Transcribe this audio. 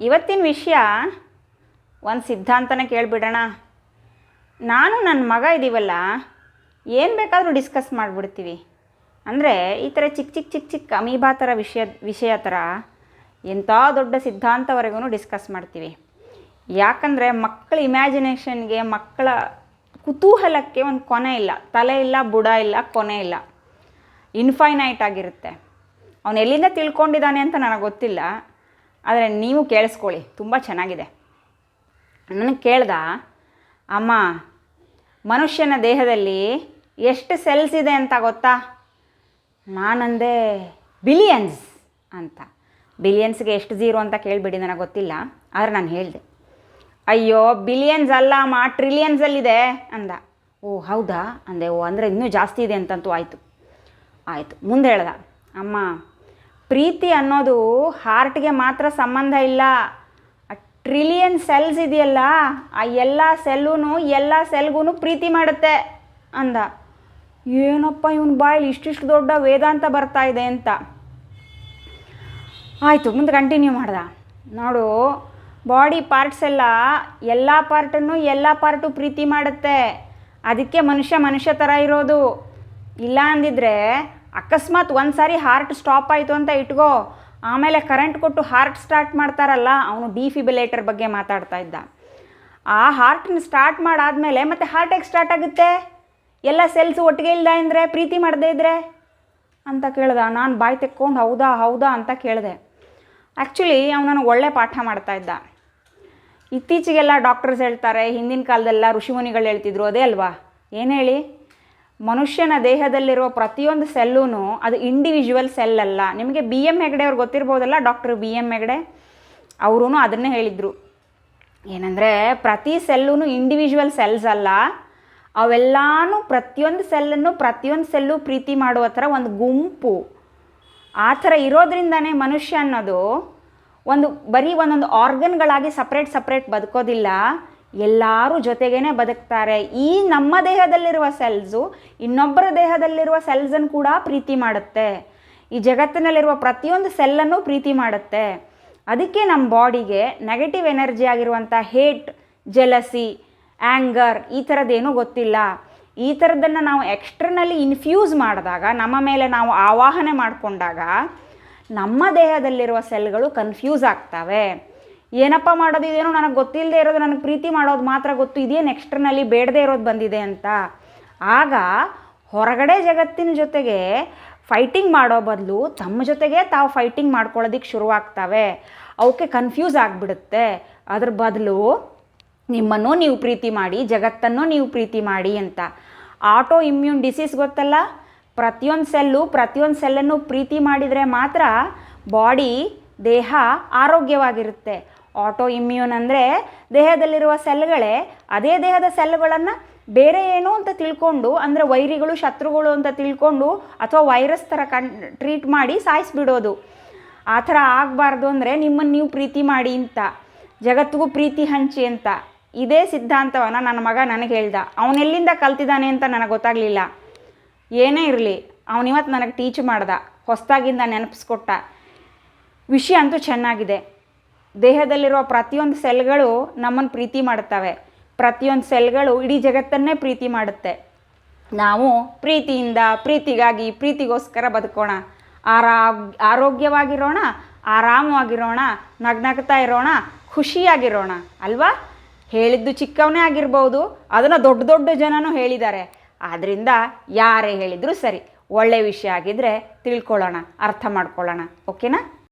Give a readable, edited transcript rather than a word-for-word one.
ಇವತ್ತಿನ ವಿಷಯ ಒಂದು ಸಿದ್ಧಾಂತನೇ ಕೇಳಿಬಿಡೋಣ. ನಾನು ನನ್ನ ಮಗ ಇದ್ದೀವಲ್ಲ, ಏನು ಬೇಕಾದರೂ ಡಿಸ್ಕಸ್ ಮಾಡಿಬಿಡ್ತೀವಿ. ಅಂದರೆ ಈ ಥರ ಚಿಕ್ಕ ಅಮೀಬಾ ಥರ ವಿಷಯ ಥರ ಎಂಥ ದೊಡ್ಡ ಸಿದ್ಧಾಂತವರೆಗೂ ಡಿಸ್ಕಸ್ ಮಾಡ್ತೀವಿ. ಯಾಕಂದರೆ ಮಕ್ಕಳ ಇಮ್ಯಾಜಿನೇಷನ್ಗೆ, ಮಕ್ಕಳ ಕುತೂಹಲಕ್ಕೆ ಒಂದು ಕೊನೆ ಇಲ್ಲ, ತಲೆ ಇಲ್ಲ, ಬುಡ ಇಲ್ಲ, ಕೊನೆ ಇಲ್ಲ, ಇನ್ಫೈನೈಟ್ ಆಗಿರುತ್ತೆ. ಅವನು ಎಲ್ಲಿಂದ ತಿಳ್ಕೊಂಡಿದ್ದಾನೆ ಅಂತ ನನಗೆ ಗೊತ್ತಿಲ್ಲ, ಆದರೆ ನೀವು ಕೇಳಿಸ್ಕೊಳ್ಳಿ, ತುಂಬ ಚೆನ್ನಾಗಿದೆ. ನನಗೆ ಕೇಳ್ದ, ಅಮ್ಮ ಮನುಷ್ಯನ ದೇಹದಲ್ಲಿ ಎಷ್ಟು ಸೆಲ್ಸ್ ಇದೆ ಅಂತ ಗೊತ್ತಾ? ನಾನಂದೆ ಬಿಲಿಯನ್ಸ್ ಅಂತ. ಬಿಲಿಯನ್ಸ್ಗೆ ಎಷ್ಟು ಝೀರೋ ಅಂತ ಕೇಳಿಬಿಡಿ, ನನಗೆ ಗೊತ್ತಿಲ್ಲ, ಆದರೆ ನಾನು ಹೇಳಿದೆ. ಅಯ್ಯೋ ಬಿಲಿಯನ್ಸ್ ಅಲ್ಲ ಅಮ್ಮ, ಟ್ರಿಲಿಯನ್ಸಲ್ಲಿದೆ ಅಂದ. ಓ ಹೌದಾ ಅಂದೆ. ಓ ಅಂದರೆ ಇನ್ನೂ ಜಾಸ್ತಿ ಇದೆ ಅಂತಂತೂ ಆಯಿತು. ಮುಂದೆ ಹೇಳ್ದ, ಅಮ್ಮ ಪ್ರೀತಿ ಅನ್ನೋದು ಹಾರ್ಟ್ಗೆ ಮಾತ್ರ ಸಂಬಂಧ ಇಲ್ಲ, ಟ್ರಿಲಿಯನ್ ಸೆಲ್ಸ್ ಇದೆಯಲ್ಲ, ಆ ಎಲ್ಲ ಸೆಲ್ಗೂ ಪ್ರೀತಿ ಮಾಡುತ್ತೆ ಅಂದ. ಏನಪ್ಪ ಇವನು ಬಾಯಲ್ಲಿ ಇಷ್ಟಿಷ್ಟು ದೊಡ್ಡ ವೇದಾಂತ ಬರ್ತಾ ಇದೆ ಅಂತ. ಆಯಿತು, ಮುಂದೆ ಕಂಟಿನ್ಯೂ ಮಾಡ್ದ. ನೋಡು, ಬಾಡಿ ಪಾರ್ಟ್ಸ್ ಎಲ್ಲ ಪಾರ್ಟು ಪ್ರೀತಿ ಮಾಡುತ್ತೆ. ಅದಕ್ಕೆ ಮನುಷ್ಯ ಥರ ಇರೋದು. ಇಲ್ಲ ಅಂದಿದ್ರೆ ಅಕಸ್ಮಾತ್ ಒಂದು ಸಾರಿ ಹಾರ್ಟ್ ಸ್ಟಾಪ್ ಆಯಿತು ಅಂತ ಇಟ್ಕೋ, ಆಮೇಲೆ ಕರೆಂಟ್ ಕೊಟ್ಟು ಹಾರ್ಟ್ ಸ್ಟಾರ್ಟ್ ಮಾಡ್ತಾರಲ್ಲ, ಅವನು ಡಿಫಿಬ್ರಿಲೇಟರ್ ಬಗ್ಗೆ ಮಾತಾಡ್ತಾ ಇದ್ದ. ಆ ಹಾರ್ಟನ್ನ ಸ್ಟಾರ್ಟ್ ಮಾಡಾದಮೇಲೆ ಮತ್ತೆ ಹಾರ್ಟ್ ಹೇಗೆ ಸ್ಟಾರ್ಟ್ ಆಗುತ್ತೆ? ಎಲ್ಲ ಸೆಲ್ಸ್ ಒಟ್ಟಿಗೆ ಇಲ್ಲ ಅಂದರೆ, ಪ್ರೀತಿ ಮಾಡದೇ ಇದ್ದರೆ ಅಂತ ಕೇಳ್ದ. ನಾನು ಬಾಯಿ ತೆಕ್ಕೊಂಡು ಹೌದಾ ಅಂತ ಕೇಳಿದೆ. ಆ್ಯಕ್ಚುಲಿ ಅವನು ನನಗೆ ಒಳ್ಳೆ ಪಾಠ ಮಾಡ್ತಾಯಿದ್ದ. ಇತ್ತೀಚೆಗೆಲ್ಲ ಡಾಕ್ಟರ್ಸ್ ಹೇಳ್ತಾರೆ, ಹಿಂದಿನ ಕಾಲದೆಲ್ಲ ಋಷಿಮುನಿಗಳು ಹೇಳ್ತಿದ್ರು ಅದೇ ಅಲ್ವಾ? ಏನು ಹೇಳಿ, ಮನುಷ್ಯನ ದೇಹದಲ್ಲಿರುವ ಪ್ರತಿಯೊಂದು ಸೆಲ್ಲೂ ಅದು ಇಂಡಿವಿಜುವಲ್ ಸೆಲ್ ಅಲ್ಲ. ನಿಮಗೆ BM ಹೆಗ್ಡೆ ಅವ್ರು ಗೊತ್ತಿರ್ಬೋದಲ್ಲ, ಡಾಕ್ಟರ್ BM ಹೆಗ್ಡೆ ಅವರೂ ಅದನ್ನೇ ಹೇಳಿದರು. ಏನಂದರೆ ಪ್ರತಿ ಸೆಲ್ಲೂ ಇಂಡಿವಿಜುವಲ್ ಸೆಲ್ಸ್ ಅಲ್ಲ, ಅವೆಲ್ಲನೂ ಪ್ರತಿಯೊಂದು ಸೆಲ್ಲು ಪ್ರೀತಿ ಮಾಡುವ ಥರ ಒಂದು ಗುಂಪು. ಆ ಥರ ಇರೋದ್ರಿಂದನೇ ಮನುಷ್ಯ ಅನ್ನೋದು ಬರೀ ಒಂದೊಂದು ಆರ್ಗನ್ಗಳಾಗಿ ಸಪ್ರೇಟ್ ಬದುಕೋದಿಲ್ಲ, ಎಲ್ಲರೂ ಜೊತೆಗೇ ಬದುಕ್ತಾರೆ. ಈ ನಮ್ಮ ದೇಹದಲ್ಲಿರುವ ಸೆಲ್ಸು ಇನ್ನೊಬ್ಬರ ದೇಹದಲ್ಲಿರುವ ಸೆಲ್ಸನ್ನು ಕೂಡ ಪ್ರೀತಿ ಮಾಡುತ್ತೆ. ಈ ಜಗತ್ತಿನಲ್ಲಿರುವ ಪ್ರತಿಯೊಂದು ಸೆಲ್ಲನ್ನು ಪ್ರೀತಿ ಮಾಡುತ್ತೆ. ಅದಕ್ಕೆ ನಮ್ಮ ಬಾಡಿಗೆ ನೆಗೆಟಿವ್ ಎನರ್ಜಿ ಆಗಿರುವಂಥ ಹೇಟ್, ಜೆಲಸಿ, ಆ್ಯಂಗರ್ ಈ ಥರದ್ದೇನೂ ಗೊತ್ತಿಲ್ಲ. ಈ ಥರದ್ದನ್ನು ನಾವು ಎಕ್ಸ್ಟರ್ನಲಿ ಇನ್ಫ್ಯೂಸ್ ಮಾಡಿದಾಗ, ನಮ್ಮ ಮೇಲೆ ನಾವು ಆವಾಹನೆ ಮಾಡಿಕೊಂಡಾಗ ನಮ್ಮ ದೇಹದಲ್ಲಿರುವ ಸೆಲ್ಗಳು ಕನ್ಫ್ಯೂಸ್ ಆಗ್ತವೆ. ಏನಪ್ಪ ಮಾಡೋದು, ಇದೇನೋ ನನಗೆ ಗೊತ್ತಿಲ್ಲದೆ ಇರೋದು, ನನಗೆ ಪ್ರೀತಿ ಮಾಡೋದು ಮಾತ್ರ ಗೊತ್ತು, ಇದೇನು ಎಕ್ಸ್ಟರ್ನಲಿ ಬೇಡದೇ ಇರೋದು ಬಂದಿದೆ ಅಂತ. ಆಗ ಹೊರಗಡೆ ಜಗತ್ತಿನ ಜೊತೆಗೆ ಫೈಟಿಂಗ್ ಮಾಡೋ ಬದಲು ತಮ್ಮ ಜೊತೆಗೆ ತಾವು ಫೈಟಿಂಗ್ ಮಾಡ್ಕೊಳ್ಳೋದಕ್ಕೆ ಶುರುವಾಗ್ತವೆ. ಅವಕ್ಕೆ ಕನ್ಫ್ಯೂಸ್ ಆಗಿಬಿಡುತ್ತೆ. ಅದ್ರ ಬದಲು ನಿಮ್ಮನ್ನು ನೀವು ಪ್ರೀತಿ ಮಾಡಿ, ಜಗತ್ತನ್ನು ನೀವು ಪ್ರೀತಿ ಮಾಡಿ ಅಂತ. ಆಟೋ ಇಮ್ಯೂನ್ ಡಿಸೀಸ್ ಗೊತ್ತಲ್ಲ, ಪ್ರತಿಯೊಂದು ಸೆಲ್ಲನ್ನು ಪ್ರೀತಿ ಮಾಡಿದರೆ ಮಾತ್ರ ದೇಹ ಆರೋಗ್ಯವಾಗಿರುತ್ತೆ. ಆಟೋ ಇಮ್ಯೂನ್ ಅಂದರೆ ದೇಹದಲ್ಲಿರುವ ಸೆಲ್ಗಳೇ ಅದೇ ದೇಹದ ಸೆಲ್ಗಳನ್ನು ಬೇರೆ ಏನು ಅಂತ ತಿಳ್ಕೊಂಡು, ಅಂದರೆ ವೈರಿಗಳು, ಶತ್ರುಗಳು ಅಂತ ತಿಳ್ಕೊಂಡು, ಅಥವಾ ವೈರಸ್ ಥರ ಟ್ರೀಟ್ ಮಾಡಿ ಸಾಯಿಸಿಬಿಡೋದು. ಆ ಥರ ಆಗಬಾರ್ದು ಅಂದರೆ ನಿಮ್ಮನ್ನು ನೀವು ಪ್ರೀತಿ ಮಾಡಿ ಅಂತ, ಜಗತ್ತಿಗೂ ಪ್ರೀತಿ ಹಂಚಿ ಅಂತ. ಇದೇ ಸಿದ್ಧಾಂತವನ್ನು ನನ್ನ ಮಗ ನನಗೆ ಹೇಳ್ದ. ಅವನೆಲ್ಲಿಂದ ಕಲ್ತಿದ್ದಾನೆ ಅಂತ ನನಗೆ ಗೊತ್ತಾಗಲಿಲ್ಲ. ಏನೇ ಇರಲಿ, ಅವನಿವತ್ತು ನನಗೆ ಟೀಚ್ ಮಾಡ್ದ, ಹೊಸದಾಗಿಂದ ನೆನಪಿಸ್ಕೊಟ್ಟ. ವಿಷಯ ಅಂತೂ ಚೆನ್ನಾಗಿದೆ. ದೇಹದಲ್ಲಿರುವ ಪ್ರತಿಯೊಂದು ಸೆಲ್ಗಳು ನಮ್ಮನ್ನು ಪ್ರೀತಿ ಮಾಡ್ತವೆ. ಪ್ರತಿಯೊಂದು ಸೆಲ್ಗಳು ಇಡೀ ಜಗತ್ತನ್ನೇ ಪ್ರೀತಿ ಮಾಡುತ್ತೆ. ನಾವು ಪ್ರೀತಿಗಾಗಿ ಪ್ರೀತಿಗೋಸ್ಕರ ಬದುಕೋಣ. ಆರೋಗ್ಯವಾಗಿರೋಣ, ಆರಾಮವಾಗಿರೋಣ, ನಗ್ನಗ್ತಾ ಇರೋಣ, ಖುಷಿಯಾಗಿರೋಣ ಅಲ್ವಾ? ಹೇಳಿದ್ದು ಚಿಕ್ಕವನೇ ಆಗಿರ್ಬೋದು, ಅದನ್ನು ದೊಡ್ಡ ಜನನೂ ಹೇಳಿದ್ದಾರೆ. ಆದ್ದರಿಂದ ಯಾರೇ ಹೇಳಿದರೂ ಸರಿ, ಒಳ್ಳೆಯ ವಿಷಯ ಆಗಿದ್ದರೆ ತಿಳ್ಕೊಳ್ಳೋಣ, ಅರ್ಥ ಮಾಡ್ಕೊಳ್ಳೋಣ. ಓಕೆನಾ?